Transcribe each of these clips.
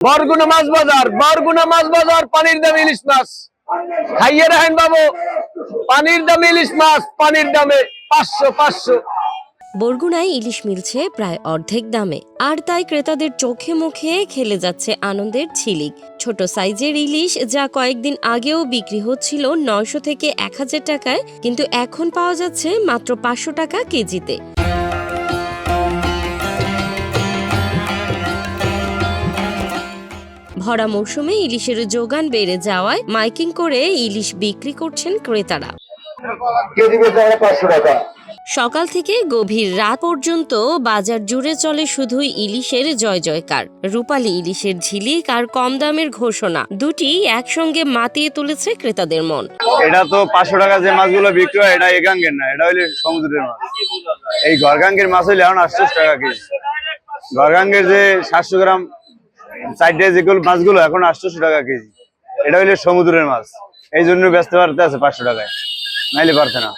বরগুনা মাছ বাজার, বরগুনা মাছ বাজার, পানির দাম ইলিশ মাছ খাইয়ে রাখেন বাবু। পানির দাম ইলিশ মাছ, পানির দামে 500। বরগুনায় ইলিশ মিলছে প্রায় অর্ধেক দামে, আর তাই ক্রেতাদের চোখে মুখে খেলে যাচ্ছে আনন্দের ঝিলিক। ছোট সাইজের ইলিশ যা কয়েকদিন আগেও বিক্রি হচ্ছিল 900 থেকে 1000 টাকায়, কিন্তু এখন পাওয়া যাচ্ছে মাত্র 500 টাকা কেজিতে। ভরা মৌসুমে ইলিশের যোগান বেড়ে যাওয়ায় মাইকিং করে ইলিশ বিক্রি করছেন ক্রেতারা। সকাল থেকে গভীর রাত পর্যন্ত বাজার জুড়ে চলে শুধুই ইলিশের জয় জয়কার। রূপালী ইলিশের ঝিলিক আর কম দামের ঘোষণা দুটি একসঙ্গে মাতিয়ে তুলেছে ক্রেতাদের মন। এটা তো 500 টাকা যে মাছগুলো বিক্রি হয় এটা এগাঙ্গের না, এটা হইলে সমুদ্রের মাছ। এই ঘরগাঙ্গের মাছ হইলে এখন 800 টাকা কেজি। ঘরগাঙ্গের যে 700 গ্রাম সাইডে যেগুলো মাছগুলো এখন 800 টাকা কেজি। এটা হইলে সমুদ্রের মাছ, এই জন্য ব্যস্ত পারতে আছে 500 টাকায়, নাইলে পারতে না।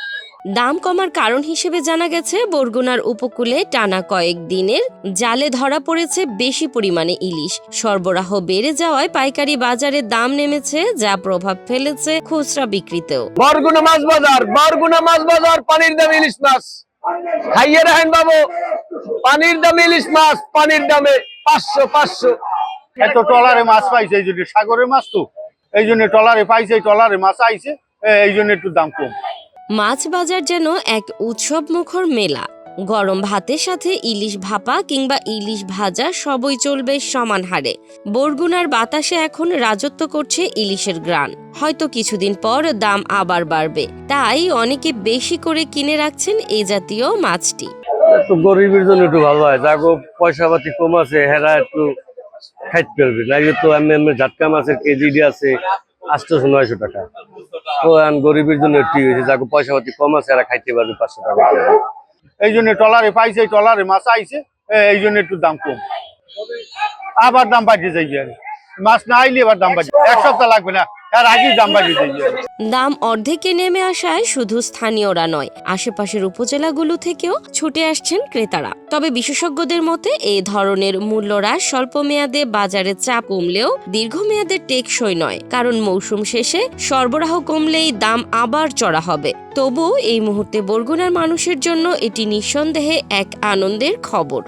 দাম কমার কারণ হিসেবে জানা গেছে বরগুনার উপকূলে টানা কয়েক দিনের জালে ধরা পড়েছে বেশি পরিমাণে ইলিশ। সরবরাহ বেড়ে যাওয়ায় পাইকারি বাজারে দাম নেমেছে, যা প্রভাব ফেলেছে খুচরা বিক্রিতেও। বরগুনা মাছ বাজার, বরগুনা মাছ বাজার, পানির দাম ইলিশ মাছ খাইয়ে রাখেন বাবু। পানির দাম ইলিশ মাছ, পানির দামে 500। এত টলারে মাছ পাইছে, এই জন্য সাগরের মাছ তো এই জন্য টলারে পাইছে, টলারে মাছ আইছে এই জন্য একটু দাম কম। মাছ বাজার যেন এক উৎসব মুখর মেলা। গরম ভাতের সাথে ইলিশ ভাপা কিংবা ইলিশ ভাজা সবই চলবে সমান হারে। বরগুনার বাতাসে এখন রাজত্ব করছে ইলিশের গ্রান। হয়তো কিছুদিন পর দাম আবার বাড়বে, তাই অনেকে বেশি করে কিনে রাখছেন এই জাতীয় মাছটি। একটু গরিবের জন্য একটু ভালো হয়, যাগো পয়সা পাতি কম আছে হেরা একটু খাইতে পারবে না। তো আমি ঝাটকা মাছের কেজি আছে 800-900 টাকা। তো গরিবের জন্য ঠিক হয়েছে, যাগো পয়সা পাতি কম আছে এরা খাইতে পারবে 500 টাকা। এই জন্য টলারে পাইছে, টলারে মাছ আইছে এই জন্য একটু দাম কম। আবার দাম বাড়িয়ে যাইবে, মাছ না আইলে এবার দাম বাড়িয়ে, এক সপ্তাহ লাগবে না, তার আগেই দাম বাড়িয়ে যাইবে। দাম অর্ধেকে নেমে আসায় শুধু স্থানীয়রা নয়, আশেপাশের উপজেলাগুলো থেকেও ছুটে আসছেন ক্রেতারা। তবে বিশেষজ্ঞদের মতে এই ধরনের মূল্যহ্রাস স্বল্প মেয়াদে বাজারে চাপ কমলেও দীর্ঘমেয়াদে টেকসই নয়, কারণ মৌসুম শেষে সরবরাহ কমলেই দাম আবার চড়া হবে। তবু এই মুহূর্তে বরগুনার মানুষের জন্য এটি নিঃসন্দেহে এক আনন্দের খবর।